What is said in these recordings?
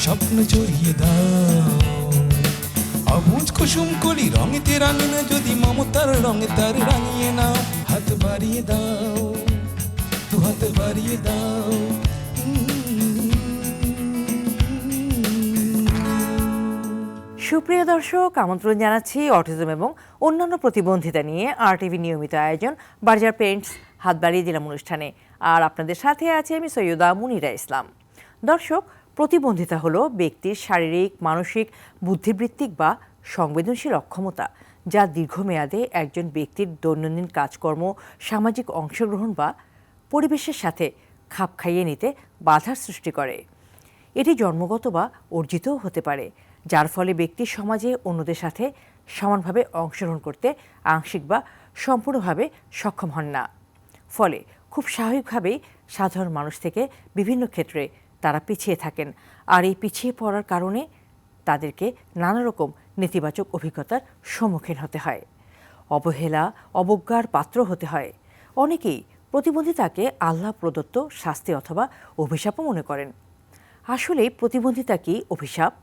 স্বপ্ন জড়িয়ে দাও। অবুজ কুসুম কলি রঙেতে রাঙিয়ে যদি মমতার রঙে তার রাঙিয়ে নাও। হাত বাড়িয়ে দাও, দু হাত বাড়িয়ে দাও। সুপ্রিয় দর্শক, আমন্ত্রণ জানাচ্ছি অটিজম এবং অন্যান্য প্রতিবন্ধিতা নিয়ে RTV নিয়মিত আয়োজন বার্জার পেরেন্টস হাত বাড়িয়ে দিলাম অনুষ্ঠানে। আর আপনাদের সাথে আছে আমি সৈয়দা মুনিরা ইসলাম। দর্শক, প্রতিবন্ধিতা হলো ব্যক্তির শারীরিক, মানসিক, বুদ্ধিবৃত্তিক বা সংবেদনশীল অক্ষমতা যা দীর্ঘমেয়াদে একজন ব্যক্তির দৈনন্দিন কাজকর্ম, সামাজিক অংশগ্রহণ বা পরিবেশের সাথে খাপ খাইয়ে নিতে বাধার সৃষ্টি করে। এটি জন্মগত বা অর্জিতও হতে পারে, যার ফলে ব্যক্তি সমাজে অন্যদের সাথে সমানভাবে অংশগ্রহণ করতে আংশিক বা সম্পূর্ণভাবে সক্ষম হন না। ফলে খুব স্বাভাবিকভাবেই সাধারণ মানুষ থেকে বিভিন্ন ক্ষেত্রে তারা পিছিয়ে থাকেন। আর এই পিছিয়ে পড়ার কারণে তাদেরকে নানা রকম নেতিবাচক অভিজ্ঞতার সম্মুখীন হতে হয়, অবহেলা, অবজ্ঞার পাত্র হতে হয়। অনেকেই প্রতিবন্ধিতাকে আল্লাহ প্রদত্ত শাস্তি অথবা অভিশাপও মনে করেন। আসলে প্রতিবন্ধিতা কি অভিশাপ,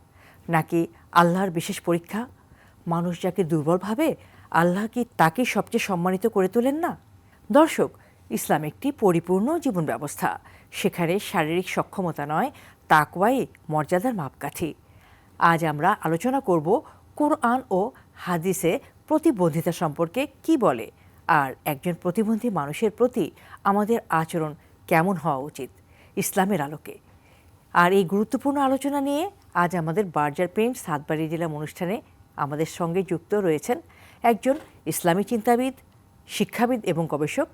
নাকি আল্লাহর বিশেষ পরীক্ষা? মানুষ যাকে দুর্বল ভাবে, আল্লাহ কি তাকে সবচেয়ে সম্মানিত করে তোলেন না? দর্শক, ইসলাম একটি পরিপূর্ণ জীবন ব্যবস্থা। সেখানে শারীরিক সক্ষমতা নয়, তাকওয়াই মর্যাদার মাপকাঠি। আজ আমরা আলোচনা করব কোরআন ও হাদিসে প্রতিবন্ধিতা সম্পর্কে কি বলে, আর একজন প্রতিবন্ধী মানুষের প্রতি আমাদের আচরণ কেমন হওয়া উচিত ইসলামের আলোকে। আর এই গুরুত্বপূর্ণ আলোচনা নিয়ে আজ আমাদের বার্জার পেরেন্টস হাত বাড়িয়ে দিলাম অনুষ্ঠানে আমাদের সঙ্গে যুক্ত রয়েছেন একজন ইসলামী চিন্তাবিদ, শিক্ষাবিদ এবং গবেষক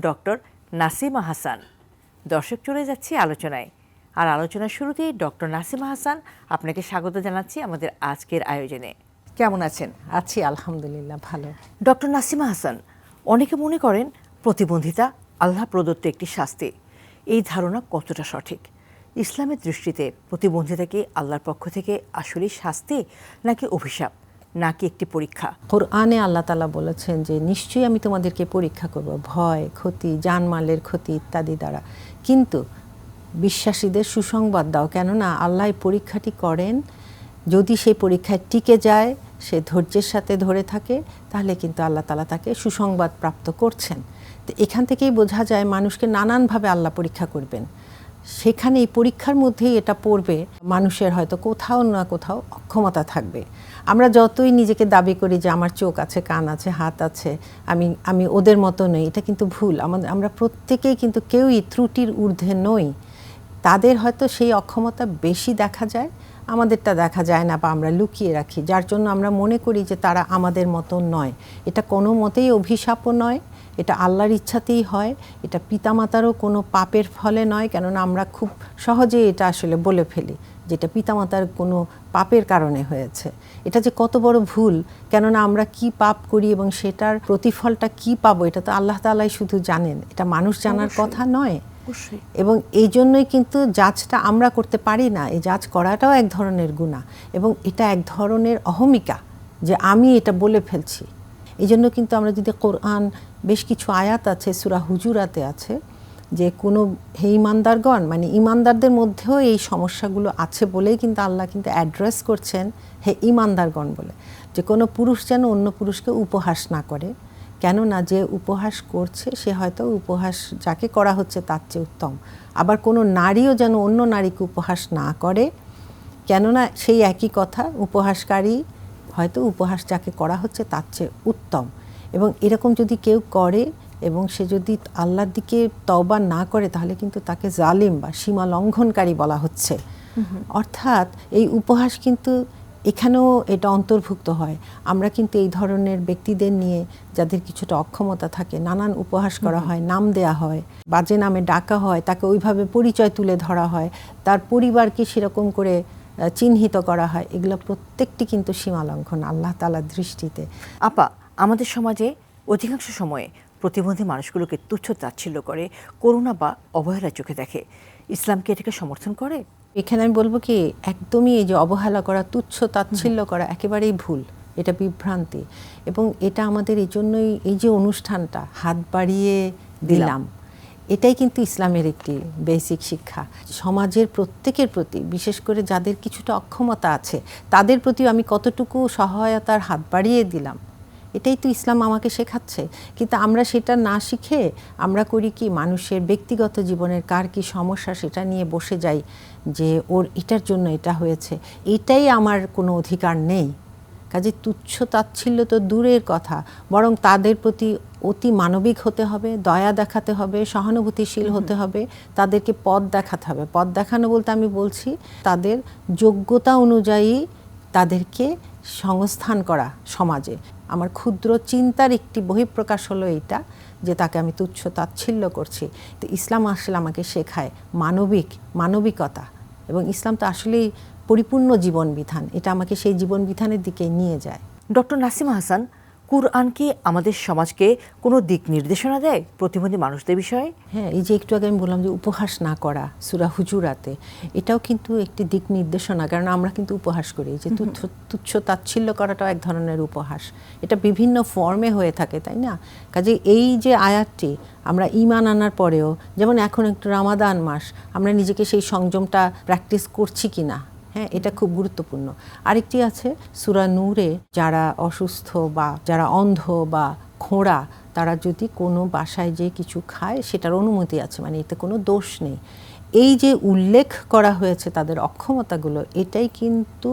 ডক্টর নাসিমা হাসান। দর্শক, চলে যাচ্ছি আলোচনায়। আর আলোচনার শুরুতেই ডক্টর নাসিমা হাসান, আপনাকে স্বাগত জানাচ্ছি আমাদের আজকের আয়োজনে। কেমন আছেন? আছি আলহামদুলিল্লাহ, ভালো। ডক্টর নাসিমা হাসান, অনেকে মনে করেন প্রতিবন্ধিতা আল্লাহ প্রদত্ত একটি শাস্তি। এই ধারণা কতটা সঠিক? ইসলামের দৃষ্টিতে প্রতিবন্ধিতা কি আল্লাহর পক্ষ থেকে আসলে শাস্তি, নাকি অভিশাপ, নাকি একটি পরীক্ষা? কোরআনে আল্লাহ তাআলা বলেছেন যে নিশ্চয়ই আমি তোমাদেরকে পরীক্ষা করব, ভয়, ক্ষতি, জানমালের ক্ষতি ইত্যাদি দ্বারা, কিন্তু বিশ্বাসীদের সুসংবাদ দাও। কেননা আল্লাহ এই পরীক্ষাটি করেন, যদি সেই পরীক্ষায় টিকে যায়, সে ধৈর্যের সাথে ধরে থাকে, তাহলে কিন্তু আল্লাহ তাআলা তাকে সুসংবাদ প্রাপ্ত করছেন। তো এখান থেকেই বোঝা যায় মানুষকে নানানভাবে আল্লাহ পরীক্ষা করবেন। সেখানে এই পরীক্ষার মধ্যেই এটা পড়বে, মানুষের হয়তো কোথাও না কোথাও অক্ষমতা থাকবে। আমরা যতই নিজেকে দাবি করি যে আমার চোখ আছে, কান আছে, হাত আছে, আমি ওদের মতো নই, এটা কিন্তু ভুল। আমরা প্রত্যেকেই কিন্তু কেউই ত্রুটির ঊর্ধ্বে নই। তাদের হয়তো সেই অক্ষমতা বেশি দেখা যায়, আমাদেরটা দেখা যায় না বা আমরা লুকিয়ে রাখি, যার জন্য আমরা মনে করি যে তারা আমাদের মতো নয়। এটা কোনো মতেই অভিশাপও নয়, এটা আল্লাহর ইচ্ছাতেই হয়। এটা পিতামাতারও কোনো পাপের ফলে নয়, কেননা আমরা খুব সহজেই এটা আসলে বলে ফেলি যেটা পিতামাতার কোনো পাপের কারণে হয়েছে। এটা যে কত বড় ভুল, কেননা আমরা কি পাপ করি এবং সেটার প্রতিফলটা কি পাবো, এটা তো আল্লাহ তাআলাই শুধু জানেন, এটা মানুষ জানার কথা নয়। এবং এই জন্যই কিন্তু জাজটা আমরা করতে পারি না। এই জাজ করাটাও এক ধরনের গুনাহ এবং এটা এক ধরনের অহমিকা যে আমি এটা বলে ফেলছি। এই জন্য কিন্তু আমরা যদি কোরআন বেশ কিছু আয়াত আছে, সূরা হুজুরাতে আছে যে কোনো হে ঈমানদারগণ, মানে ঈমানদারদের মধ্যেও এই সমস্যাগুলো আছে বলেই কিন্তু আল্লাহ কিন্তু অ্যাড্রেস করছেন হে ঈমানদারগণ বলে, যে কোনো পুরুষ যেন অন্য পুরুষকে উপহাস না করে। কেননা যে উপহাস করছে সে হয়তো উপহাস যাকে করা হচ্ছে তার চেয়ে উত্তম। আবার কোনো নারীও যেন অন্য নারীকে উপহাস না করে, কেননা সেই একই কথা, উপহাসকারী হয়তো উপহাস যাকে করা হচ্ছে তার চেয়ে উত্তম। এবং এরকম যদি কেউ করে এবং সে যদি আল্লাহর দিকে তওবা না করে, তাহলে কিন্তু তাকে জালিম বা সীমা লঙ্ঘনকারী বলা হচ্ছে। অর্থাৎ এই উপহাস কিন্তু এখানেও এটা অন্তর্ভুক্ত হয়। আমরা কিন্তু এই ধরনের ব্যক্তিদের নিয়ে যাদের কিছুটা অক্ষমতা থাকে নানান উপহাস করা হয়, নাম দেয়া হয়, বাজে নামে ডাকা হয়, তাকে ওইভাবে পরিচয় তুলে ধরা হয়, তার পরিবারকে সেরকম করে চিহ্নিত করা হয়। এগুলো প্রত্যেকটি কিন্তু সীমা লঙ্ঘন আল্লাহ তাআলার দৃষ্টিতে। আপা, আমাদের সমাজে অধিকাংশ সময়ে প্রতিবন্ধী মানুষগুলোকে তুচ্ছ তাচ্ছিল্য করে, করুণা বা অবহেলার চোখে দেখে। ইসলাম কি এটাকে সমর্থন করে? এখানে আমি বলবো কি, একদমই এই যে অবহেলা করা, তুচ্ছ তাচ্ছিল্য করা একেবারেই ভুল, এটা বিভ্রান্তি। এবং এটা আমাদের এই জন্যই এই যে অনুষ্ঠানটা হাত বাড়িয়ে দিলাম, এটাই কিন্তু ইসলামের একটি বেসিক শিক্ষা। সমাজের প্রত্যেকের প্রতি, বিশেষ করে যাদের কিছুটা অক্ষমতা আছে, তাদের প্রতিও আমি কতটুকু সহায়তার হাত বাড়িয়ে দিলাম, এটাই তো ইসলাম আমাকে শেখাচ্ছে। কিন্তু আমরা সেটা না শিখে আমরা করি কি, মানুষের ব্যক্তিগত জীবনের কার কি সমস্যা সেটা নিয়ে বসে যাই, যে ওর এটার জন্য এটা হয়েছে, এটাই আমার কোনো অধিকার নেই। কাজে তুচ্ছ তাচ্ছিল্য তো দূরের কথা, বরং তাদের প্রতি অতি মানবিক হতে হবে, দয়া দেখাতে হবে, সহানুভূতিশীল হতে হবে, তাদেরকে পথ দেখাতে হবে। পথ দেখানো বলতে আমি বলছি তাদের যোগ্যতা অনুযায়ী তাদেরকে সংস্থান করা সমাজে। আমার ক্ষুদ্র চিন্তার একটি বহিঃপ্রকাশ হলো এইটা, যে তাকে আমি তুচ্ছ তাচ্ছিল্য করছি। তো ইসলাম আসলে আমাকে শেখায় মানবিকতা, এবং ইসলাম তো আসলেই পরিপূর্ণ জীবন বিধান, এটা আমাকে সেই জীবন বিধানের দিকে নিয়ে যায়। ডক্টর নাসিমা হাসান, কুরআন কি আমাদের সমাজকে কোনো দিক নির্দেশনা দেয় প্রতিবন্ধী মানুষদের বিষয়ে? হ্যাঁ, এই যে একটু আগে আমি বললাম যে উপহাস না করা, সূরা হুজুরাতে, এটাও কিন্তু একটি দিক নির্দেশনা। কারণ আমরা কিন্তু উপহাস করি, যে তুচ্ছ তাচ্ছিল্য করাটাও এক ধরনের উপহাস। এটা বিভিন্ন ফর্মে হয়ে থাকে, তাই না? কাজে এই যে আয়াতটি আমরা ঈমান আনার পরেও, যেমন এখন একটু রামাদান মাস, আমরা নিজেকে সেই সংযমটা প্র্যাকটিস করছি কিনা, হ্যাঁ, এটা খুব গুরুত্বপূর্ণ। আরেকটি আছে সূরা নূরে, যারা অসুস্থ বা যারা অন্ধ বা খোঁড়া, তারা যদি কোনো বাসায় যে কিছু খায় সেটার অনুমতি আছে, মানে এতে কোনো দোষ নেই। এই যে উল্লেখ করা হয়েছে তাদের অক্ষমতাগুলো, এটাই কিন্তু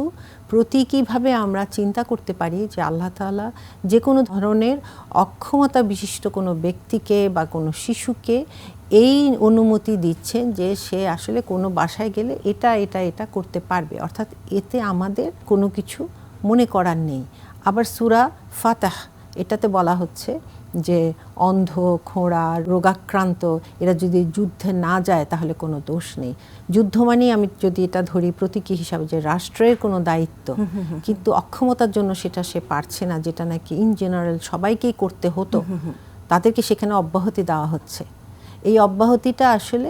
প্রতীকীভাবে আমরা চিন্তা করতে পারি যে আল্লাহ তাআলা যে কোনো ধরনের অক্ষমতা বিশিষ্ট কোনো ব্যক্তিকে বা কোনো শিশুকে এই অনুমতি দিচ্ছেন যে সে আসলে কোনো বাসায় গেলে এটা এটা এটা করতে পারবে, অর্থাৎ এতে আমাদের কোনো কিছু মনে করার নেই। আবার সূরা ফাতাহ, এটাতে বলা হচ্ছে যে অন্ধ, খোঁড়া, রোগাক্রান্ত এরা যদি যুদ্ধে না যায় তাহলে কোনো দোষ নেই। যুদ্ধ মানেই আমি যদি এটা ধরি প্রতীকী হিসাবে যে রাষ্ট্রের কোনো দায়িত্ব, কিন্তু অক্ষমতার জন্য সেটা সে পারছে না, যেটা নাকি ইন জেনারেল সবাইকেই করতে হতো, তাদেরকে সেখানে অব্যাহতি দেওয়া হচ্ছে। এই অব্যাহতিটা আসলে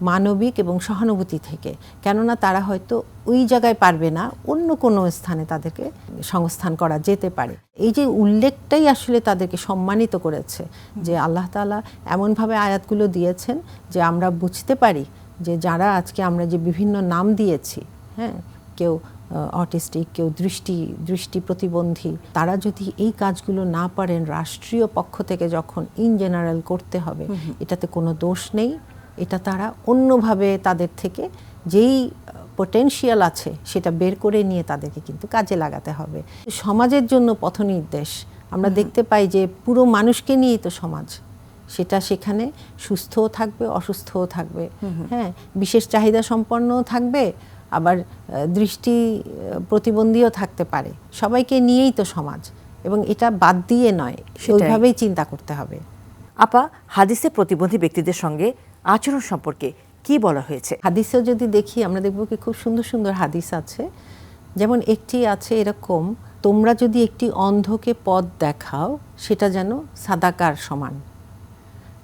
মানবিক এবং সহানুভূতি থেকে, কেননা তারা হয়তো ওই জায়গায় পারবে না, অন্য কোনো স্থানে তাদেরকে সংস্থান করা যেতে পারে। এই যে উল্লেখটাই আসলে তাদেরকে সম্মানিত করেছে, যে আল্লাহ তাআলা এমনভাবে আয়াতগুলো দিয়েছেন যে আমরা বুঝতে পারি যে যারা আজকে আমরা যে বিভিন্ন নাম দিয়েছি, হ্যাঁ, কেউ অটিস্টিক, কেউ দৃষ্টি প্রতিবন্ধী, তারা যদি এই কাজগুলো না পারেন, রাষ্ট্রীয় পক্ষ থেকে যখন ইন জেনারেল করতে হবে, এটাতে কোনো দোষ নেই। এটা তারা অন্যভাবে তাদের থেকে যেই পটেনশিয়াল আছে সেটা বের করে নিয়ে তাদেরকে কিন্তু কাজে লাগাতে হবে। সমাজের জন্য পথনির্দেশ আমরা দেখতে পাই যে পুরো মানুষকে নিয়েই তো সমাজ, সেটা সেখানে সুস্থও থাকবে, অসুস্থও থাকবে, হ্যাঁ, বিশেষ চাহিদা সম্পন্নও থাকবে, আবার দৃষ্টি প্রতিবন্ধীও থাকতে পারে। সবাইকে নিয়েই তো সমাজ, এবং এটা বাদ দিয়ে নয়, ওইভাবেই চিন্তা করতে হবে। আপা, হাদিসে প্রতিবন্ধী ব্যক্তিদের সঙ্গে আচরণ সম্পর্কে কি বলা হয়েছে? হাদিসেও যদি দেখি, আমরা দেখব কি খুব সুন্দর সুন্দর হাদিস আছে। যেমন একটি আছে এরকম, তোমরা যদি একটি অন্ধকে পথ দেখাও সেটা যেন সাদাকার সমান।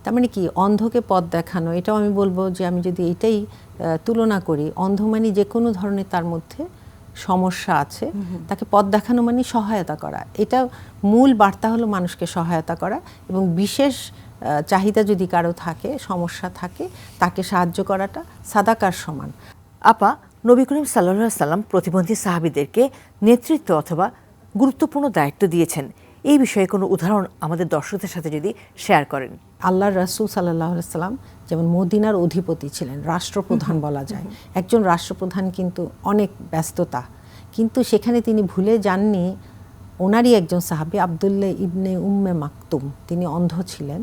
তার মানে কি, অন্ধকে পথ দেখানো, এটাও আমি বলবো যে আমি যদি এটাই তুলনা করি, অন্ধ মানে যে কোনো ধরনের তার মধ্যে সমস্যা আছে, তাকে পথ দেখানো মানে সহায়তা করা। এটা মূল বার্তা হলো মানুষকে সহায়তা করা, এবং বিশেষ চাহিদা যদি কারো থাকে, সমস্যা থাকে, তাকে সাহায্য করাটা সাদাকার সমান। আপা, নবী করিম সাল্লাল্লাহু আলাইহি সাল্লাম প্রতিবন্ধী সাহাবীদেরকে নেতৃত্ব অথবা গুরুত্বপূর্ণ দায়িত্ব দিয়েছেন, এই বিষয়ে কোনো উদাহরণ আমাদের দর্শকদের সাথে যদি শেয়ার করেন। আল্লাহর রাসূল সাল্লাল্লাহু আলাইহি সাল্লাম যেমন মদিনার অধিপতি ছিলেন, রাষ্ট্রপ্রধান বলা যায়। একজন রাষ্ট্রপ্রধান কিন্তু অনেক ব্যস্ততা, কিন্তু সেখানে তিনি ভুলে যাননি ওনারই একজন সাহাবী আব্দুল্লাহ ইবনে উম্মে মাকতুম, তিনি অন্ধ ছিলেন।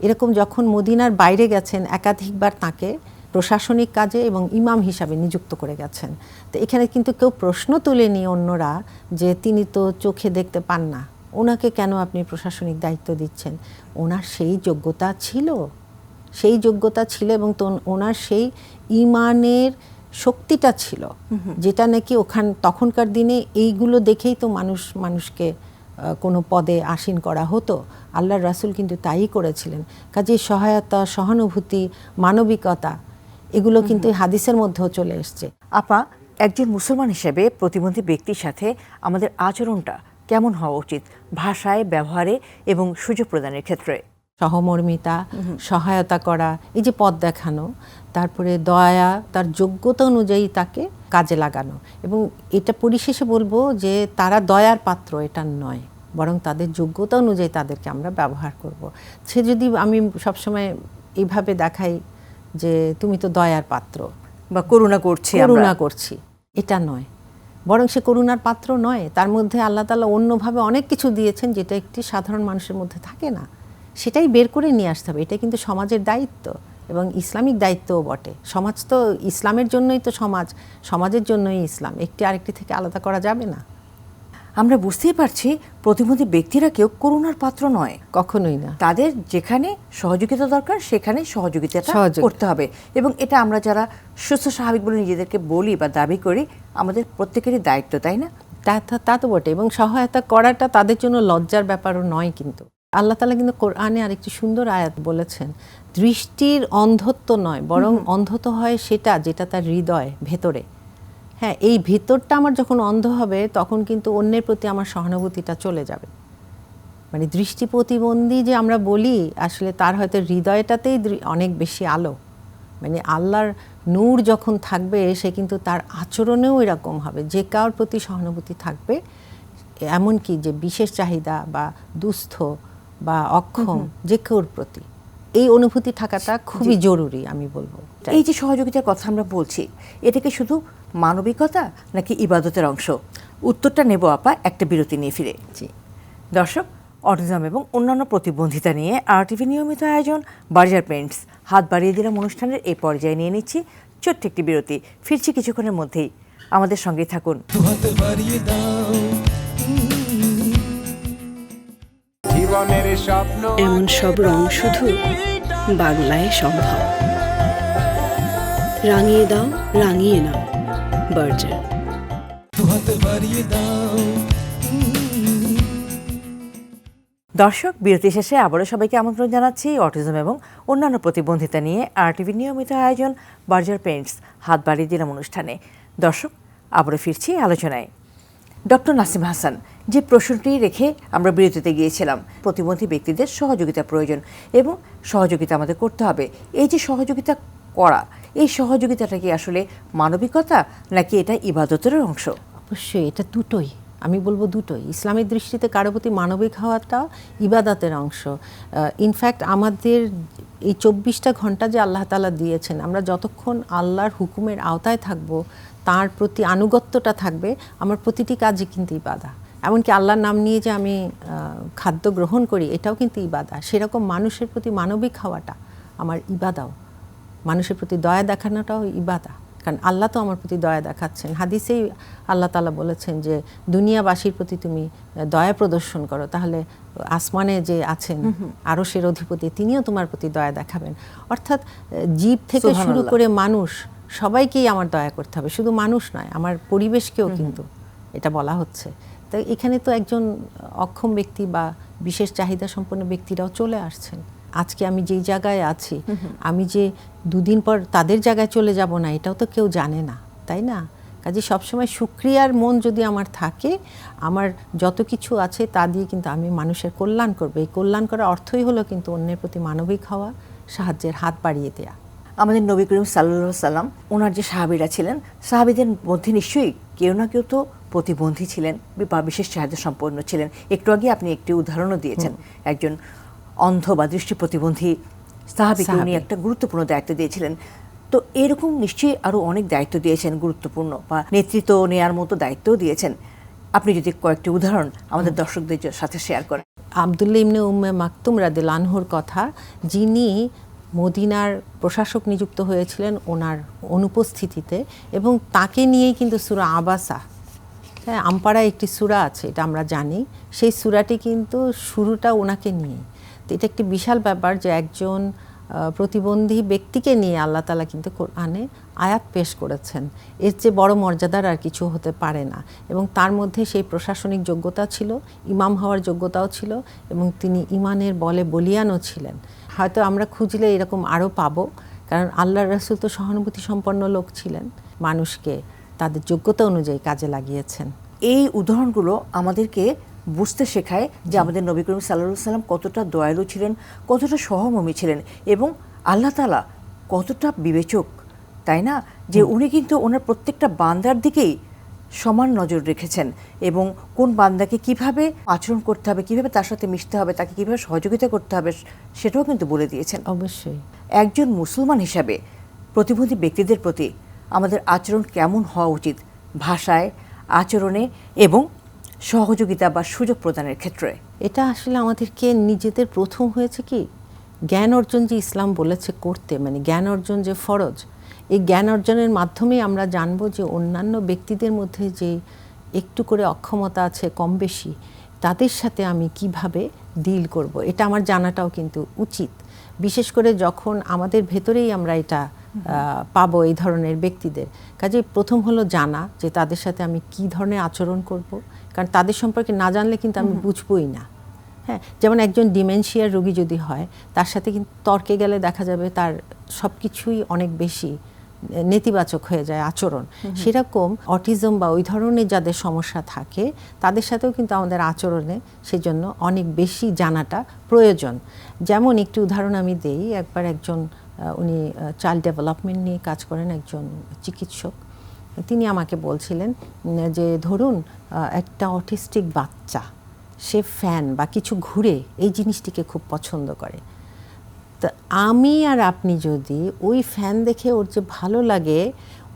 এরকম যখন মদিনার বাইরে গেছেন, একাধিকবার তাকে প্রশাসনিক কাজে এবং ইমাম হিসাবে নিযুক্ত করে গেছেন। তো এখানে কিন্তু কেউ প্রশ্ন তুলেনি অন্যরা যে তিনি তো চোখে দেখতে পান না, ওনাকে কেন আপনি প্রশাসনিক দায়িত্ব দিচ্ছেন? ওনার সেই যোগ্যতা ছিল, এবং ওনার সেই ঈমানের শক্তিটা ছিল, যেটা নাকি তখনকার দিনে এইগুলো দেখেই তো মানুষকে কোনো পদে আসীন করা হতো। আল্লাহর রাসূল কিন্তু তাই করেছিলেন। কাজেই সহায়তা, সহানুভূতি, মানবিকতা, এগুলো কিন্তু হাদিসের মধ্যেও চলে এসছে। আপা, একজন মুসলমান হিসেবে প্রতিবন্ধী ব্যক্তির সাথে আমাদের আচরণটা কেমন হওয়া উচিত ভাষায়, ব্যবহারে এবং সুযোগ প্রদানের ক্ষেত্রে? সহমর্মিতা, সহায়তা করা, এই যে পথ দেখানো, তারপরে দয়া, তার যোগ্যতা অনুযায়ী তাকে কাজে লাগানো। এবং এটা পরিশেষে বলবো যে তারা দয়ার পাত্র এটা নয়, বরং তাদের যোগ্যতা অনুযায়ী তাদেরকে আমরা ব্যবহার করব। সে যদি আমি সবসময় এইভাবে দেখাই যে তুমি তো দয়ার পাত্র বা করুণা করছি, এটা নয়, বরং সে করুণার পাত্র নয়। তার মধ্যে আল্লাহ তাআলা অন্যভাবে অনেক কিছু দিয়েছেন যেটা একটি সাধারণ মানুষের মধ্যে থাকে না, সেটাই বের করে নিয়ে আসতে হবে। এটা কিন্তু সমাজের দায়িত্ব এবং ইসলামিক দায়িত্বও বটে। সমাজ তো ইসলামের জন্যই তো সমাজের জন্যই ইসলাম, একটি আরেকটি থেকে আলাদা করা যাবে না। আমরা বুঝতেই পারছি প্রতিবন্ধী ব্যক্তিরা কেউ করুণার পাত্র নয়, কখনোই না। তাদের যেখানে সহযোগিতা দরকার সেখানে সহযোগিতাটা করতে হবে। এবং এটা আমরা যারা সুস্থ স্বাভাবিক বলে নিজেদেরকে বলি বা দাবি করি, আমাদের প্রত্যেকেরই দায়িত্ব, তাই না? তা তো বটে। এবং সহায়তা করাটা তাদের জন্য লজ্জার ব্যাপারও নয়। কিন্তু আল্লাহ তাআলা কিন্তু কোরআনে আরেকটি সুন্দর আয়াত বলেছেন, দৃষ্টির অন্ধত্ব নয়, বরং অন্ধত্ব হয় সেটা যেটা তার হৃদয় ভেতরে। হ্যাঁ, এই ভিতরটা আমার যখন অন্ধ হবে তখন কিন্তু অন্যের প্রতি আমার সহানুভূতিটা চলে যাবে। মানে দৃষ্টি প্রতিবন্ধী যে আমরা বলি, আসলে তার হয়তো হৃদয়টাতেই অনেক বেশি আলো। মানে আল্লাহর নূর যখন থাকবে সে কিন্তু তার আচরণেও এরকম হবে, যে কারোর প্রতি সহানুভূতি থাকবে, এমনকি যে বিশেষ চাহিদা বা দুস্থ বা অক্ষম যে কারোর প্রতি এই অনুভূতি থাকাটা খুবই জরুরি আমি বলবো। এই যে সহযোগিতার কথা আমরা বলছি, এটা কি শুধু মানবিকতা নাকি ইবাদতের অংশ? উত্তরটা নেব আপা একটা বিরতি নিয়ে ফিরে। জি দর্শক, অটিজম এবং অন্যান্য প্রতিবন্ধিতা নিয়ে RTV নিয়মিত আয়োজন বার্জার পেন্টস হাত বাড়িয়ে দিলাম অনুষ্ঠানের এই পর্যায়ে নিয়ে নিচ্ছি ছোট্ট একটি বিরতি। ফিরছি কিছুক্ষণের মধ্যেই, আমাদের সঙ্গেই থাকুন। হাত বাড়িয়ে দাও, জীবনের স্বপ্ন এমন সব রং শুধু বাংলায় সম্ভব। রাঙিয়ে দাও, রাঙিয়ে নাও, বার্জার। হাত বাড়িয়ে দাও। দর্শক, বিরতি শেষে আবারও সবাইকে আমন্ত্রণ জানাচ্ছি অটিজম এবং অন্যান্য প্রতিবন্ধিতা নিয়ে RTV নিয়মিত আয়োজন বার্জার পেন্টস হাত বাড়িয়ে দিলাম অনুষ্ঠানে। দর্শক, আবারও ফিরছি আলোচনায়। ডক্টর নাসিম হাসান, যে প্রশ্নটি রেখে আমরা বিরতিতে গিয়েছিলাম, প্রতিবন্ধী ব্যক্তিদের সহযোগিতা প্রয়োজন এবং সহযোগিতা আমাদের করতে হবে। এই যে সহযোগিতা করা, এই সহযোগিতাটা কি আসলে মানবিকতা নাকি এটা ইবাদতের অংশ? অবশ্যই এটা দুটোই, আমি বলবো দুটোই। ইসলামের দৃষ্টিতে কারো প্রতি মানবিক হওয়াটা ইবাদতের অংশ। ইনফ্যাক্ট আমাদের এই 24টা ঘন্টা যে আল্লাহ তাআলা দিয়েছেন, আমরা যতক্ষণ আল্লাহর হুকুমের আওতায় থাকব, তার প্রতি আনুগত্যটা থাকবে, আমার প্রতিটি কাজই কিন্তু ইবাদা। এমনকি আল্লাহর নাম নিয়ে যে আমি খাদ্য গ্রহণ করি, এটাও কিন্তু ইবাদা। সেরকম মানুষের প্রতি মানবিক হওয়াটা আমার ইবাদাও, মানুষের প্রতি দয়া দেখানোটাও ইবাদা। কারণ আল্লাহ তো আমার প্রতি দয়া দেখাচ্ছেন। হাদিসেই আল্লাহ তাআলা বলেছেন যে দুনিয়াবাসীর প্রতি তুমি দয়া প্রদর্শন করো, তাহলে আসমানে যে আছেন আরশের অধিপতি তিনিও তোমার প্রতি দয়া দেখাবেন। অর্থাৎ জীব থেকে শুরু করে মানুষ সবাইকেই আমার দয়া করতে হবে, শুধু মানুষ নয়, আমার পরিবেশকেও কিন্তু এটা বলা হচ্ছে। তো এখানে তো একজন অক্ষম ব্যক্তি বা বিশেষ চাহিদা সম্পন্ন ব্যক্তিরাও চলে আসছেন। আজকে আমি যেই জায়গায় আছি, আমি যে দুদিন পর তাদের জায়গায় চলে যাব না, এটাও তো কেউ জানে না, তাই না? কাজে সবসময় শুকরিয়ার মন যদি আমার থাকে, আমার যত কিছু আছে তা দিয়ে কিন্তু আমি মানুষের কল্যাণ করবো। এই কল্যাণ করার অর্থই হলো কিন্তু অন্যের প্রতি মানবিক হওয়া, সাহায্যের হাত বাড়িয়ে দেয়া। আমাদের নবী করিম সাল্লাল্লাহু আলাইহি সাল্লাম, ওনার যে সাহাবীরা ছিলেন, সাহাবীদের মধ্যে নিশ্চয়ই কেউ না কেউ তো প্রতিবন্ধী ছিলেন বা বিশেষ চাহিদা সম্পন্ন ছিলেন। একটু আগে আপনি একটি উদাহরণও দিয়েছেন, একজন অন্ধ বা দৃষ্টি প্রতিবন্ধী সাহাবীকে উনি একটা গুরুত্বপূর্ণ দায়িত্ব দিয়েছিলেন। তো এরকম নিশ্চয়ই আরও অনেক দায়িত্ব দিয়েছেন, গুরুত্বপূর্ণ বা নেতৃত্ব নেয়ার মতো দায়িত্বও দিয়েছেন। আপনি যদি কয়েকটি উদাহরণ আমাদের দর্শকদের সাথে শেয়ার করেন। আব্দুল্লাহ ইবনে উম্মে মাকতুম রাদিয়াল্লাহু আনহুর কথা, যিনি মদিনার প্রশাসক নিযুক্ত হয়েছিলেন ওনার অনুপস্থিতিতে, এবং তাকে নিয়েই কিন্তু সূরা আবাসা, হ্যাঁ, আমপাড়ায় একটি সূরা আছে, এটা আমরা জানি। সেই সূরাটি কিন্তু শুরুটা ওনাকে নিয়ে। তো এটা একটি বিশাল ব্যাপার যে একজন প্রতিবন্ধী ব্যক্তিকে নিয়ে আল্লাহ তাআলা কিন্তু কোরআনে আয়াত পেশ করেছেন। এর চেয়ে বড় মর্যাদার আর কিছু হতে পারে না। এবং তার মধ্যে সেই প্রশাসনিক যোগ্যতা ছিল, ইমাম হওয়ার যোগ্যতাও ছিল, এবং তিনি ইমানের বলে বলিয়ানও ছিলেন। হয়তো আমরা খুঁজলে এরকম আরও পাবো, কারণ আল্লাহর রাসূল তো সহানুভূতি সম্পন্ন লোক ছিলেন, মানুষকে তাদের যোগ্যতা অনুযায়ী কাজে লাগিয়েছেন। এই উদাহরণগুলো আমাদেরকে বুঝতে শেখায় যে আমাদের নবী করিম সাল্লাল্লাহু আলাইহি সাল্লাম কতটা দয়ালু ছিলেন, কতটা সহমর্মী ছিলেন, এবং আল্লাহ তাআলা কতটা বিবেচক, তাই না? যে উনি কিন্তু ওনার প্রত্যেকটা বান্দার দিকেই সমান নজর রেখেছেন, এবং কোন বান্দাকে কিভাবে আচরণ করতে হবে, কিভাবে তার সাথে মিশতে হবে, তাকে কিভাবে সহযোগিতা করতে হবে, সেটাও কিন্তু বলে দিয়েছেন। অবশ্যই একজন মুসলমান হিসাবে প্রতিবন্ধী ব্যক্তিদের প্রতি আমাদের আচরণ কেমন হওয়া উচিত, ভাষায়, আচরণে এবং সহযোগিতা বা সুযোগ প্রদানের ক্ষেত্রে? এটা আসলে আমাদেরকে নিজেদের প্রথম হয়েছে কি জ্ঞান অর্জন যে ইসলাম বলেছে করতে, মানে জ্ঞান অর্জন যে ফরজ, এই জ্ঞান অর্জনের মাধ্যমেই আমরা জানবো যে অন্যান্য ব্যক্তিদের মধ্যে যে একটু করে অক্ষমতা আছে কম বেশি, তাদের সাথে আমি কিভাবে ডিল করব, এটা আমার জানাটাও কিন্তু উচিত। বিশেষ করে যখন আমাদের ভেতরেই আমরা এটা পাবো এই ধরনের ব্যক্তিদের। কাজে প্রথম হলো জানা যে তাদের সাথে আমি কি ধরনের আচরণ করব, কারণ তাদের সম্পর্কে না জানলে কিন্তু আমি বুঝবই না। হ্যাঁ, যেমন একজন ডিমেনশিয়ার রোগী যদি হয়, তার সাথে কিন্তু তর্কে গেলে দেখা যাবে তার সব কিছুই অনেক বেশি নেতিবাচক হয়ে যায় আচরণ। সেরকম অটিজম বা ওই ধরনের যাদের সমস্যা থাকে তাদের সাথেও কিন্তু আমাদের আচরণে সেজন্য অনেক বেশি জানাটা প্রয়োজন। যেমন একটি উদাহরণ আমি দেই, একবার একজন উনি চাইল্ড ডেভেলপমেন্ট নিয়ে কাজ করেন, একজন চিকিৎসক, তিনি আমাকে বলছিলেন যে ধরুন একটা অটিস্টিক বাচ্চা, সে ফ্যান বা কিছু ঘুরে এই জিনিসটিকে খুব পছন্দ করে। তা আমি আর আপনি যদি ওই ফ্যান দেখে ওর যে ভালো লাগে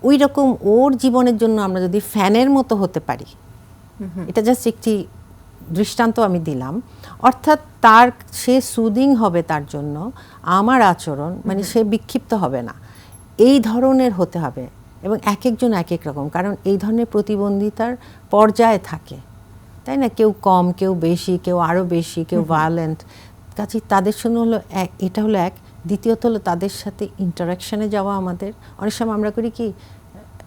ওই রকম ওর জীবনের জন্য আমরা যদি ফ্যানের মতো হতে পারি, এটা জাস্ট একটি দৃষ্টান্ত আমি দিলাম, অর্থাৎ তার সে সুদিং হবে, তার জন্য আমার আচরণ মানে সে বিক্ষিপ্ত হবে না, এই ধরনের হতে হবে। এবং এক একজন এক এক রকম, কারণ এই ধরনের প্রতিবন্ধিতার পর্যায়ে থাকে, তাই না? কেউ কম, কেউ বেশি, কেউ আরও বেশি, কেউ ভায়োলেন্ট। কাজে তাদের জন্য হলো এটা হলো এক। দ্বিতীয়ত হলো তাদের সাথে ইন্টারাকশানে যাওয়া। আমাদের অনেক সময় আমরা করি কি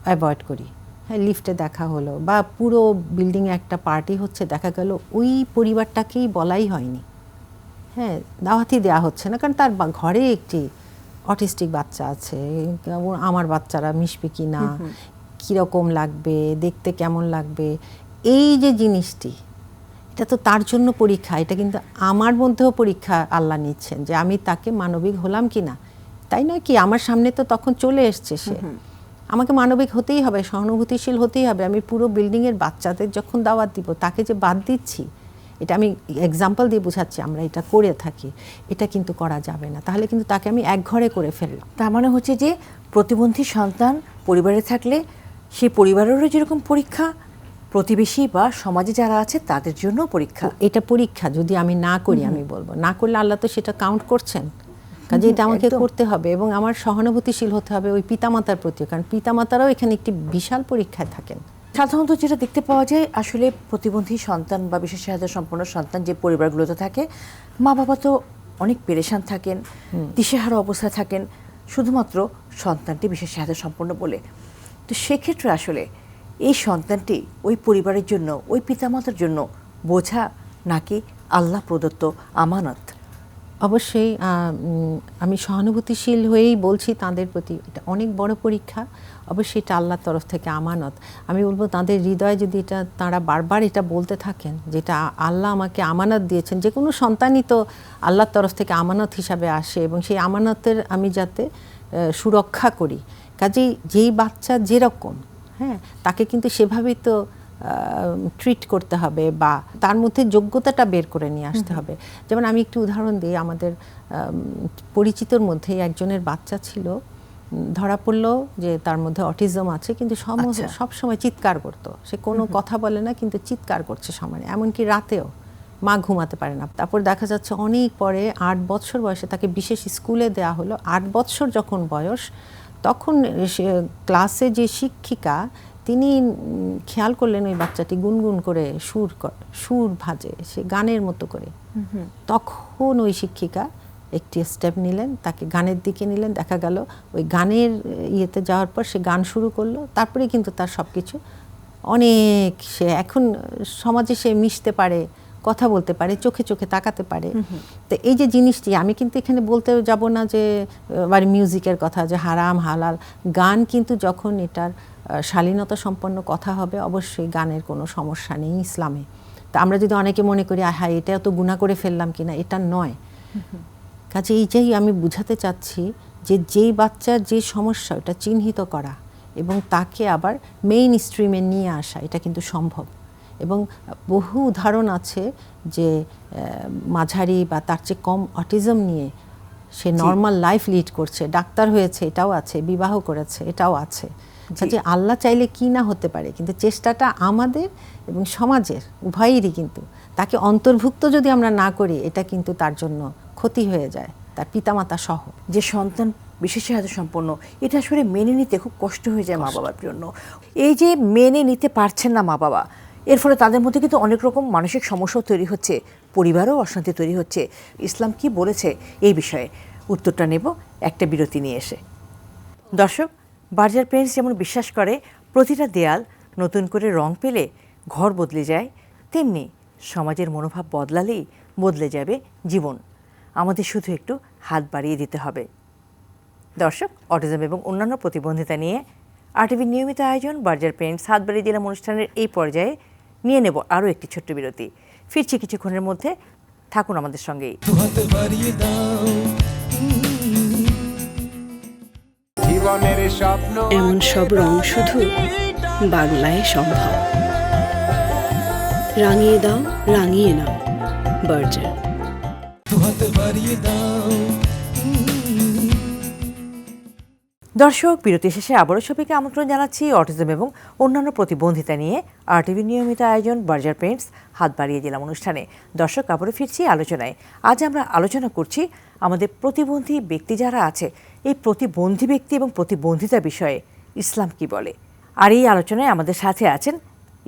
অ্যাভয়েড করি। হ্যাঁ, লিফটে দেখা হলো বা পুরো বিল্ডিংয়ে একটা পার্টি হচ্ছে, দেখা গেল ওই পরিবারটাকেই বলাই হয়নি, হ্যাঁ, দাওয়াতই দেওয়া হচ্ছে না, কারণ তার ঘরে একটি অটিস্টিক বাচ্চা আছে, আমার বাচ্চারা মিশবে কি না, কীরকম লাগবে, দেখতে কেমন লাগবে, এই যে জিনিসটি, এটা তো তার জন্য পরীক্ষা। এটা কিন্তু আমার মধ্যেও পরীক্ষা আল্লাহ নিচ্ছেন যে আমি তাকে মানবিক হলাম কি না। তাই নয় কি, আমার সামনে তো তখন চলে এসছে সে, আমাকে মানবিক হতেই হবে, সহানুভূতিশীল হতেই হবে। আমি পুরো বিল্ডিংয়ের বাচ্চাদের যখন দাওয়াত দিব, তাকে যে বাদ দিচ্ছি, এটা আমি এক্সাম্পল দিয়ে বোঝাচ্ছি, আমরা এটা করে থাকি, এটা কিন্তু করা যাবে না। তাহলে কিন্তু তাকে আমি এক ঘরে করে ফেললাম। তার মানে হচ্ছে যে প্রতিবন্ধী সন্তান পরিবারে থাকলে সেই পরিবারেরও যেরকম পরীক্ষা, প্রতিবেশী বা সমাজে যারা আছে তাদের জন্য পরীক্ষা। এটা পরীক্ষা যদি আমি না করি, আমি বলবো না করলে আল্লাহ তো সেটা কাউন্ট করছেন। কাজে এটা আমাকে করতে হবে, এবং আমার সহানুভূতিশীল হতে হবে ওই পিতামাতার প্রতি, কারণ পিতামাতারাও এখানে একটি বিশাল পরীক্ষায় থাকেন। সাধারণত যেটা দেখতে পাওয়া যায়, আসলে প্রতিবন্ধী সন্তান বা বিশেষ চাহিদা সম্পন্ন সন্তান যে পরিবারগুলোতে থাকে, মা বাবা তো অনেক পেরেশান থাকেন, দিশেহারা অবস্থায় থাকেন, শুধুমাত্র সন্তানটি বিশেষ চাহিদা সম্পন্ন বলে। তো সেক্ষেত্রে আসলে এই সন্তানটি ওই পরিবারের জন্য, ওই পিতামাতার জন্য বোঝা নাকি আল্লাহ প্রদত্ত আমানত? অবশ্যই আমি সহানুভূতিশীল হয়েই বলছি তাদের প্রতি, এটা অনেক বড় পরীক্ষা। অবশ্যই এটা আল্লাহর তরফ থেকে আমানত। আমি বলবো তাদের হৃদয়ে যদি এটা তারা বারবার এটা বলতে থাকেন, যেটা আল্লাহ আমাকে আমানত দিয়েছেন। যে কোনো সন্তানই তো আল্লাহর তরফ থেকে আমানত হিসাবে আসে, এবং সেই আমানতের আমি যাতে সুরক্ষা করি। কাজেই যেই বাচ্চা যেরকম, হ্যাঁ, তাকে কিন্তু সেভাবেই তো ট্রিট করতে হবে, বা তার মধ্যে যোগ্যতাটা বের করে নিয়ে আসতে হবে। যেমন আমি একটু উদাহরণ দিই, আমাদের পরিচিতর মধ্যেই একজনের বাচ্চা ছিল, ধরা পড়লো যে তার মধ্যে অটিজম আছে, কিন্তু সব সময় চিৎকার করতো। সে কোনো কথা বলে না, কিন্তু চিৎকার করছে সমানে, এমনকি রাতেও মা ঘুমাতে পারে না। তারপর দেখা যাচ্ছে অনেক পরে 8 বছর বয়সে তাকে বিশেষ স্কুলে দেওয়া হলো। 8 বছর যখন বয়স, তখন ক্লাসে যে শিক্ষিকা, তিনি খেয়াল করলেন ওই বাচ্চাটি গুনগুন করে সুর ভাজে, সে গানের মতো করে। তখন ওই শিক্ষিকা একটি স্টেপ নিলেন, তাকে গানের দিকে নিলেন। দেখা গেল ওই গানের ইয়েতে যাওয়ার পর সে গান শুরু করলো। তারপরে কিন্তু তার সব কিছু অনেক, সে এখন সমাজে সে মিশতে পারে, কথা বলতে পারে, চোখে চোখে তাকাতে পারে। তো এই যে জিনিসটি, আমি কিন্তু এখানে বলতে যাব না যে মিউজিকের কথা যে হারাম হালাল। গান কিন্তু যখন এটার শালীনতা সম্পন্ন কথা হবে, অবশ্যই গানের কোনো সমস্যা নেই ইসলামে। তা আমরা যদি অনেকে মনে করি আহা এটা তো গুনাহ করে ফেললাম কিনা, এটা নয়। কাজে এইটাই আমি বুঝাতে চাচ্ছি যে যেই বাচ্চার যে সমস্যা ওটা চিহ্নিত করা এবং তাকে আবার মেইন স্ট্রিমে নিয়ে আসা, এটা কিন্তু সম্ভব। এবং বহু উদাহরণ আছে যে মাঝারি বা তার চেয়ে কম অটিজম নিয়ে সে নর্মাল লাইফ লিড করছে, ডাক্তার হয়েছে, এটাও আছে, বিবাহ করেছে, এটাও আছে। যে আল্লাহ চাইলে কি না হতে পারে, কিন্তু চেষ্টাটা আমাদের এবং সমাজের উভয়েরই। কিন্তু তাকে অন্তর্ভুক্ত যদি আমরা না করি, এটা কিন্তু তার জন্য ক্ষতি হয়ে যায়, তার পিতামাতা সহ। যে সন্তান বিশেষ চাহিদা সম্পন্ন, এটা আসলে মেনে নিতে খুব কষ্ট হয়ে যায় মা বাবার জন্য। এই যে মেনে নিতে পারছেন না মা বাবা, এর ফলে তাদের মধ্যে কিন্তু অনেক রকম মানসিক সমস্যাও তৈরি হচ্ছে, পরিবারেও অশান্তি তৈরি হচ্ছে। ইসলাম কি বলেছে এই বিষয়ে, উত্তরটা নেব একটা বিরতি নিয়ে এসে। দর্শক, বার্জার পেরেন্টস যেমন বিশ্বাস করে প্রতিটা দেয়াল নতুন করে রং পেলে ঘর বদলে যায়, তেমনি সমাজের মনোভাব বদলালেই বদলে যাবে জীবন। আমাদের শুধু একটু হাত বাড়িয়ে দিতে হবে। দর্শক, অটিজম এবং অন্যান্য প্রতিবন্ধিতা নিয়ে আরটিভির নিয়মিত আয়োজন বার্জার পেরেন্টস হাত বাড়িয়ে দিলাম অনুষ্ঠানের এই পর্যায়ে নিয়ে নেব আরও একটি ছোট্ট বিরতি। ফিরছি কিছুক্ষণের মধ্যে, থাকুন আমাদের সঙ্গেই। দু হাত বাড়িয়ে দাও, জীবনের স্বপ্ন এমন সব রং শুধু বাংলায় সম্ভব। রাঙিয়ে দাও, রাঙিয়ে নাও, বার্জার। দু হাত বাড়িয়ে দাও। দর্শক, বিরতি শেষে আবারও সবাইকে আমন্ত্রণ জানাচ্ছি অটিজম এবং অন্যান্য প্রতিবন্ধিতা নিয়ে আরটিভির নিয়মিত আয়োজন বার্জার পেরেন্টস হাত বাড়িয়ে দিলাম অনুষ্ঠানে। দর্শক, আবারও ফিরছি আলোচনায়। আজ আমরা আলোচনা করছি আমাদের প্রতিবন্ধী ব্যক্তি যারা আছে, এই প্রতিবন্ধী ব্যক্তি এবং প্রতিবন্ধিতা বিষয়ে ইসলাম কি বলে। আর এই আলোচনায় আমাদের সাথে আছেন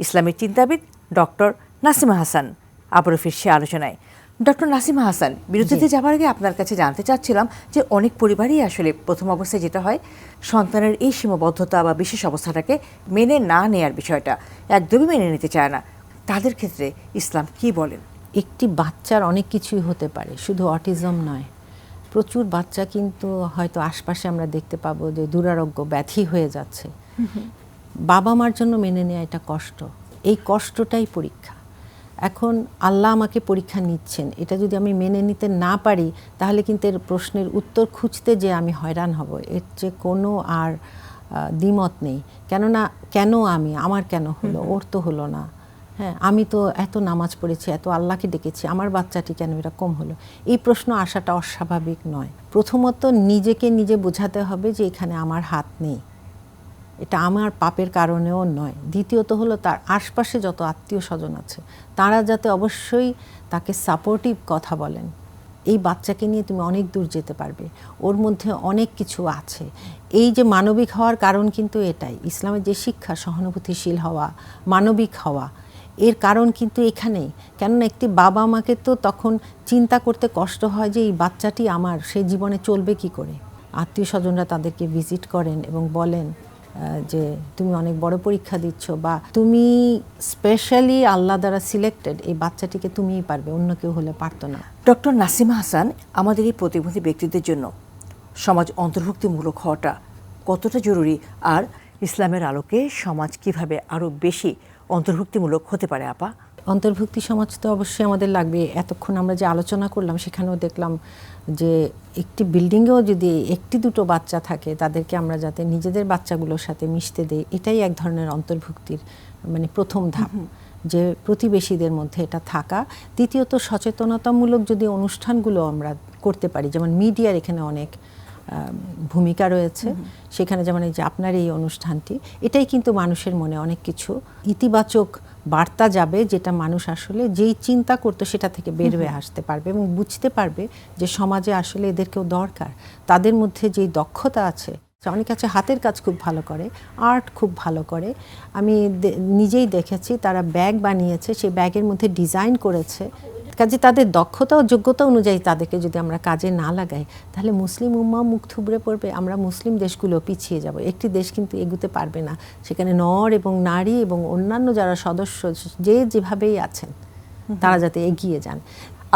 ইসলামের চিন্তাবিদ ডক্টর নাসিমা হাসান। আবারও ফিরছি আলোচনায়। ডক্টর নাসিমা হাসান, বিরতিতে যাবার আগে আপনার কাছে জানতে চাচ্ছিলাম যে অনেক পরিবারই আসলে প্রথম অবস্থায় যেটা হয়, সন্তানের এই সীমাবদ্ধতা বা বিশেষ অবস্থাটাকে মেনে না নেয়ার বিষয়টা একদমই মেনে নিতে চায় না। তাদের ক্ষেত্রে ইসলাম কি বলেন? একটি বাচ্চার অনেক কিছুই হতে পারে, শুধু অটিজম নয়। প্রচুর বাচ্চা কিন্তু হয়তো আশপাশে আমরা দেখতে পাবো যে দুরারোগ্য ব্যাধি হয়ে যাচ্ছে। বাবা মার জন্য মেনে নেওয়া এটা কষ্ট, এই কষ্টটাই পরীক্ষা। এখন আল্লাহ আমাকে পরীক্ষা নিচ্ছেন, এটা যদি আমি মেনে নিতে না পারি, তাহলে কিন্তু এর প্রশ্নের উত্তর খুঁজতে যে আমি হয়রান হব, এর যে কোনো আর দ্বিমত নেই। কেননা কেন আমি, আমার কেন হলো, ওর তো হলো না। হ্যাঁ, আমি তো এত নামাজ পড়েছি, এত আল্লাহকে ডেকেছি, আমার বাচ্চাটি কেন এরকম হলো? এই প্রশ্ন আসাটা অস্বাভাবিক নয়। প্রথমত নিজেকে নিজে বোঝাতে হবে যে এখানে আমার হাত নেই, এটা আমার পাপের কারণেও নয়। দ্বিতীয়ত হলো তার আশপাশে যত আত্মীয় স্বজন আছে, তারা যাতে অবশ্যই তাকে সাপোর্টিভ কথা বলেন। এই বাচ্চাকে নিয়ে তুমি অনেক দূর যেতে পারবে, ওর মধ্যে অনেক কিছু আছে। এই যে মানবিক হওয়ার কারণ কিন্তু এটাই, ইসলামের যে শিক্ষা, সহানুভূতিশীল হওয়া, মানবিক হওয়া, এর কারণ কিন্তু এখানেই। কেননা একটি বাবা মাকে তো তখন চিন্তা করতে কষ্ট হয় যে এই বাচ্চাটি আমার, সে জীবনে চলবে কি করে। আত্মীয় স্বজনরা তাদেরকে ভিজিট করেন এবং বলেন যে তুমি অনেক বড় পরীক্ষা দিচ্ছ, বা তুমি স্পেশালি আল্লাহ দ্বারা সিলেক্টেড, এই বাচ্চাটিকে তুমিই পারবে, অন্য কেউ হলে পারতো না। ডক্টর নাসিমা হাসান, আমাদের এই প্রতিবন্ধী ব্যক্তিদের জন্য সমাজ অন্তর্ভুক্তিমূলক হওয়াটা কতটা জরুরি, আর ইসলামের আলোকে সমাজ কিভাবে আরও বেশি অন্তর্ভুক্তিমূলক হতে পারে আপা? অন্তর্ভুক্তি সমাজ তো অবশ্যই আমাদের লাগবে। এতক্ষণ আমরা যে আলোচনা করলাম সেখানেও দেখলাম যে একটি বিল্ডিংয়েও যদি একটি দুটো বাচ্চা থাকে, তাদেরকে আমরা যাতে নিজেদের বাচ্চাগুলোর সাথে মিশতে দেই, এটাই এক ধরনের অন্তর্ভুক্তির মানে প্রথম ধাপ, যে প্রতিবেশীদের মধ্যে এটা থাকা। দ্বিতীয়ত সচেতনতামূলক যদি অনুষ্ঠানগুলো আমরা করতে পারি, যেমন মিডিয়ার এখানে অনেক ভূমিকা রয়েছে, সেখানে যেমন এই যে আপনার এই অনুষ্ঠানটি, এটাই কিন্তু মানুষের মনে অনেক কিছু ইতিবাচক বার্তা যাবে, যেটা মানুষ আসলে যেই চিন্তা করতো সেটা থেকে বের হয়ে আসতে পারবে এবং বুঝতে পারবে যে সমাজে আসলে এদেরকেও দরকার। তাদের মধ্যে যেই দক্ষতা আছে, অনেক আছে হাতের কাজ খুব ভালো করে, আর্ট খুব ভালো করে, আমি নিজেই দেখেছি তারা ব্যাগ বানিয়েছে, সেই ব্যাগের মধ্যে ডিজাইন করেছে। কাজে তাদের দক্ষতা ও যোগ্যতা অনুযায়ী তাদেরকে যদি আমরা কাজে না লাগাই, তাহলে মুসলিম উম্মাহ মুখ থুবড়ে পড়বে, আমরা মুসলিম দেশগুলো পিছিয়ে যাব। একটি দেশ কিন্তু এগুতে পারবে না, সেখানে নর এবং নারী এবং অন্যান্য যারা সদস্য যে যেভাবেই আছেন তারা যাতে এগিয়ে যান।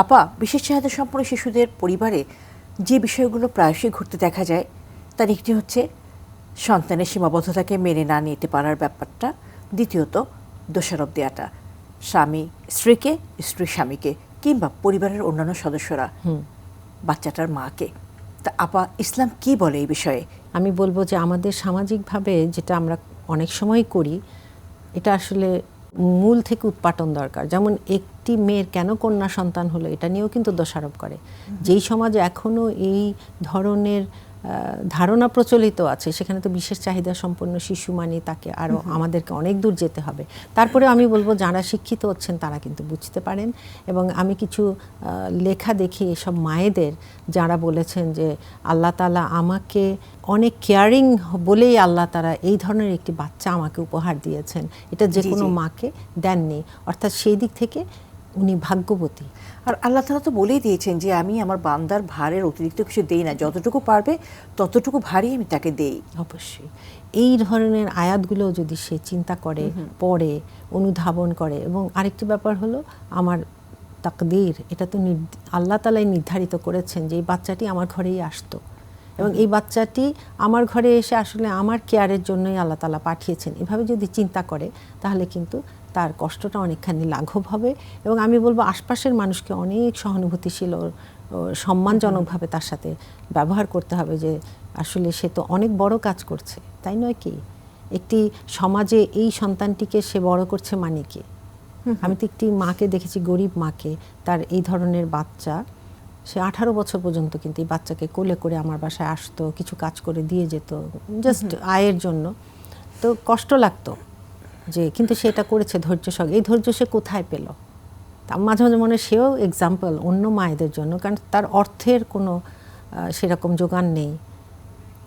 আপা, বিশেষ চাহিদা সম্পন্ন শিশুদের পরিবারে যে বিষয়গুলো প্রায়শই ঘটতে দেখা যায়, তার একটি হচ্ছে সন্তানের সীমাবদ্ধতাকে মেনে না নিতে পারার ব্যাপারটা, দ্বিতীয়ত দোষারোপ দেওয়াটা। স্বামী স্ত্রীকে, স্ত্রী স্বামীকে, কিংবা পরিবারের অন্যান্য সদস্যরা বাচ্চাটার মাকে। তা আপা, ইসলাম কি বলে এই বিষয়ে? আমি বলবো যে আমাদের সামাজিকভাবে যেটা আমরা অনেক সময় করি, এটা আসলে মূল থেকে উৎপাটন দরকার। যেমন একটি মেয়ের কেন কন্যা সন্তান হলো, এটা নিয়েও কিন্তু দোষারোপ করে। যেই সমাজে এখনো এই ধরনের ধারণা প্রচলিত আছে, সেখানে তো বিশেষ চাহিদা সম্পন্ন শিশু মানে তাকে আরও আমাদেরকে অনেক দূর যেতে হবে। তারপরে আমি বলবো যারা শিক্ষিত হচ্ছেন তারা কিন্তু বুঝতে পারেন। এবং আমি কিছু লেখা দেখি এসব মায়েদের যারা বলেছেন যে আল্লাহ তাআলা আমাকে অনেক কেয়ারিং বলেই আল্লাহ তাআলা এই ধরনের একটি বাচ্চা আমাকে উপহার দিয়েছেন, এটা যে কোনো মাকে দেননি। অর্থাৎ সেই দিক থেকে উনি ভাগ্যবতী। আর আল্লাহ তাআলা তো বলেই দিয়েছেন যে আমি আমার বান্দার ভারের অতিরিক্ত কিছু দেই না, যতটুকু পারবে ততটুকু ভারই আমি তাকে দেই। অবশ্যই এই ধরনের আয়াতগুলো যদি সে চিন্তা করে, পড়ে, অনুধাবন করে। এবং আরেকটি ব্যাপার হলো আমার তাকদীর, এটা তো আল্লাহ তাআলাই নির্ধারিত করেছেন যে এই বাচ্চাটি আমার ঘরেই আসতো, এবং এই বাচ্চাটি আমার ঘরে এসে আসলে আমার কেয়ারের জন্যই আল্লাহ তাআলা পাঠিয়েছেন। এভাবে যদি চিন্তা করে তাহলে কিন্তু তার কষ্টটা অনেকখানি লাঘব হবে। এবং আমি বলবো আশপাশের মানুষকে অনেক সহানুভূতিশীল ও সম্মানজনকভাবে তার সাথে ব্যবহার করতে হবে, যে আসলে সে তো অনেক বড় কাজ করছে, তাই নয় কি? একটি সমাজে এই সন্তানটিকে সে বড় করছে মানে কি? আমি তো একটি মাকে দেখেছি, গরিব মাকে, তার এই ধরনের বাচ্চা, সে 18 বছর পর্যন্ত কিন্তু এই বাচ্চাকে কোলে করে আমার বাসায় আসতো, কিছু কাজ করে দিয়ে যেত জাস্ট আয়ের জন্য। তো কষ্ট লাগতো যে, কিন্তু সেটা করেছে ধৈর্য সঙ্গে। এই ধৈর্য সে কোথায় পেল? তার মাঝে মাঝে মনে সেও এক্সাম্পল অন্য মায়েদের জন্য, কারণ তার অর্থের কোনো সেরকম যোগান নেই।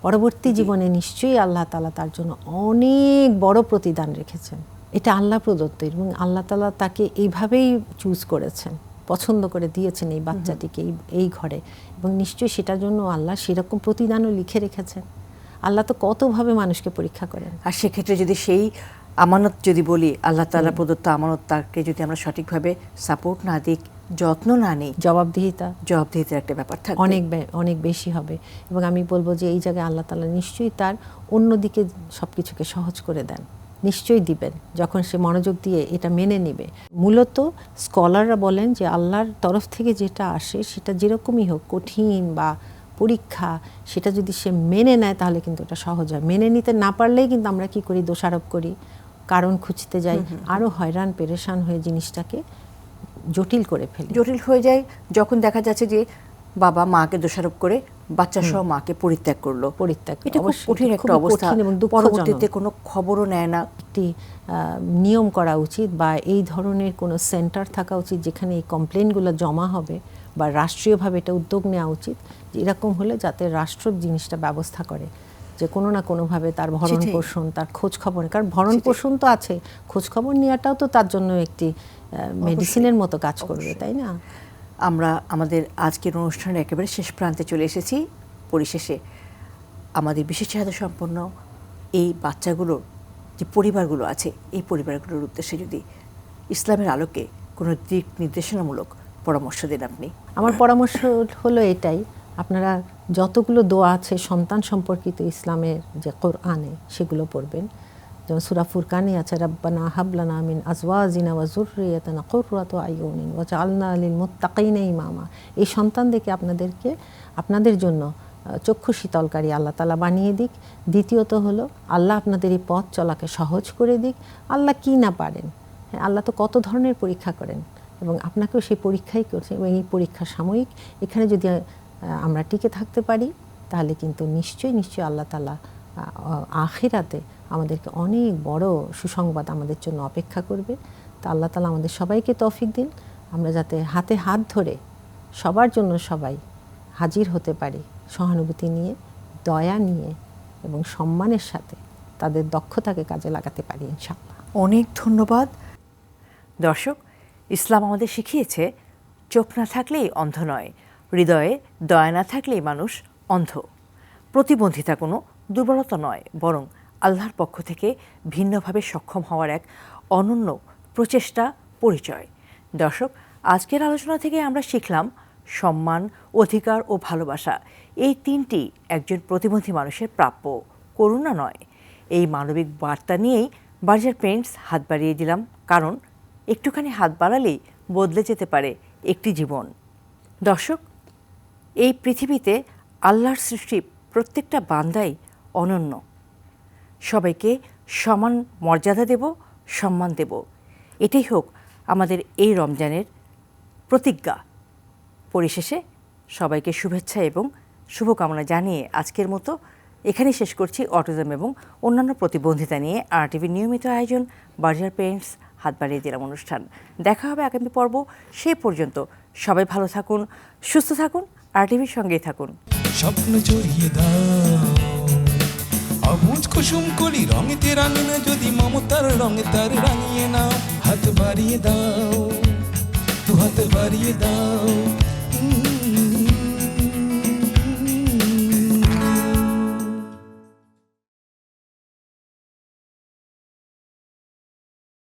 পরবর্তী জীবনে নিশ্চয়ই আল্লাহ তাআলা তার জন্য অনেক বড় প্রতিদান রেখেছেন। এটা আল্লাহ প্রদত্ত, এবং আল্লাহ তাআলা তাকে এইভাবেই চুজ করেছেন, পছন্দ করে দিয়েছেন এই বাচ্চাটিকে এই ঘরে, এবং নিশ্চয়ই সেটার জন্য আল্লাহ সেরকম প্রতিদানও লিখে রেখেছেন। আল্লাহ তো কতভাবে মানুষকে পরীক্ষা করেন। আর সেক্ষেত্রে যদি সেই আমানত যদি বলি, আল্লাহ তাআলা প্রদত্ত আমানত, তাকে যদি আমরা সঠিকভাবে সাপোর্ট না দিই, যত্ন না নিই, জবাবদিহিতার একটা ব্যাপার থাকবে, অনেক বেশি হবে। এবং আমি বলবো যে এই জায়গায় আল্লাহ তাআলা নিশ্চয়ই তার অন্যদিকে সব কিছুকে সহজ করে দেন, নিশ্চয়ই দিবেন যখন সে মনোযোগ দিয়ে এটা মেনে নেবে। মূলত স্কলাররা বলেন যে আল্লাহর তরফ থেকে যেটা আসে সেটা যেরকমই হোক, কঠিন বা পরীক্ষা, সেটা যদি সে মেনে নেয় তাহলে কিন্তু এটা সহজ হয়। মেনে নিতে না পারলেই কিন্তু আমরা কি করি, দোষারোপ করি, কারণ খুঁজতে যাই, আরও হয়রান পেরেশান হয়ে জিনিসটাকে জটিল করে ফেলি। জটিল হয়ে যায় যখন দেখা যাচ্ছে যে বাবা মাকে দোষারোপ করে বাচ্চা সহ মাকে পরিত্যাগ করলো। এটা খুব কঠিন একটা অবস্থা, এবং পরবর্তীতে কোনো খবরও নেয় না। একটি নিয়ম করা উচিত, বা এই ধরনের কোনো সেন্টার থাকা উচিত যেখানে এই কমপ্লেনগুলো জমা হবে, বা রাষ্ট্রীয়ভাবে এটা উদ্যোগ নেওয়া উচিত যে এরকম হলে যাতে রাষ্ট্র জিনিসটা ব্যবস্থা করে, যে কোনো না কোনোভাবে তার ভরণ পোষণ, তার খোঁজ খবর, কারণ ভরণ পোষণ তো আছে, খোঁজ খবর নেওয়াটাও তো তার জন্য একটি মেডিসিনের মতো কাজ করবে, তাই না? আমরা আমাদের আজকের অনুষ্ঠানের একেবারে শেষ প্রান্তে চলে এসেছি। পরিশেষে আমাদের বিশেষ চাহিদা সম্পন্ন এই বাচ্চাগুলোর যে পরিবারগুলো আছে, এই পরিবারগুলোর উদ্দেশ্যে যদি ইসলামের আলোকে কোনো দিক নির্দেশনামূলক পরামর্শ দেন আপনি। আমার পরামর্শ হলো এটাই, আপনারা যতগুলো দোয়া আছে সন্তান সম্পর্কিত ইসলামের যে কোরআনে, সেগুলো পড়বেন। যেমন সূরা ফুরকানে আছে, রাব্বানা হাব লানা মিন আজওয়াজিনা ওয়া যুররিয়াতিনা কুররাতা আয়ুনিন ওয়াজআলনা লিল মুত্তাকিনা ইমামা। এই সন্তানদেরকে আপনাদের জন্য চক্ষু শীতলকারী আল্লাহ তাআলা বানিয়ে দিক। দ্বিতীয়ত হলো আল্লাহ আপনাদের এই পথ চলাকে সহজ করে দিক। আল্লাহ কি না পারেন, হ্যাঁ, আল্লাহ তো কত ধরনের পরীক্ষা করেন, এবং আপনাকেও সেই পরীক্ষাই করছে, এবং এই পরীক্ষা সাময়িক। এখানে যদি আমরা টিকে থাকতে পারি তাহলে কিন্তু নিশ্চয়ই আল্লাহ তাআলা আখিরাতে আমাদেরকে অনেক বড় সুসংবাদ আমাদের জন্য অপেক্ষা করবে। তা আল্লাহ তাআলা আমাদের সবাইকে তৌফিক দিন, আমরা যাতে হাতে হাত ধরে সবার জন্য সবাই হাজির হতে পারি, সহানুভূতি নিয়ে, দয়া নিয়ে, এবং সম্মানের সাথে তাদের দক্ষতাকে কাজে লাগাতে পারি ইনশাআল্লাহ। অনেক ধন্যবাদ। দর্শক, ইসলাম আমাদের শিখিয়েছে চোখ না থাকলেই অন্ধ নয়, হৃদয়ে দয়া না থাকলেই মানুষ অন্ধ। প্রতিবন্ধিতা কোনো দুর্বলতা নয়, বরং আল্লাহর পক্ষ থেকে ভিন্নভাবে সক্ষম হওয়ার এক অনন্য প্রচেষ্টা, পরিচয়। দর্শক, আজকের আলোচনা থেকে আমরা শিখলাম সম্মান, অধিকার ও ভালোবাসা, এই তিনটি একজন প্রতিবন্ধী মানুষের প্রাপ্য, করুণা নয়। এই মানবিক বার্তা নিয়েই বার্জার পেইন্টস হাত বাড়িয়ে দিলাম, কারণ একটুখানি হাত বাড়ালেই বদলে যেতে পারে একটি জীবন। দর্শক, এই পৃথিবীতে আল্লাহর সৃষ্টি প্রত্যেকটা বান্দাই অনন্য। সবাইকে সমান মর্যাদা দেব, সম্মান দেব, এটাই হোক আমাদের এই রমজানের প্রতিজ্ঞা। পরিশেষে সবাইকে শুভেচ্ছা এবং শুভকামনা জানিয়ে আজকের মতো এখানেই শেষ করছি অটিজম এবং অন্যান্য প্রতিবন্ধিতা নিয়ে আরটিভির নিয়মিত আয়োজন বার্জার পেরেন্টস হাত বাড়িয়ে দিলাম অনুষ্ঠান। দেখা হবে আগামী পর্ব। সেই পর্যন্ত সবাই ভালো থাকুন, সুস্থ থাকুন, আরটিভির সঙ্গেই থাকুন। স্বপ্ন জড়িয়ে দাও অবুজ কুসুম কলি রঙেতে রাঙিনা যদি মমতার রঙে তার রাঙিয়ে নাও। হাত বাড়িয়ে দাও, দু হাত বাড়িয়ে দাও,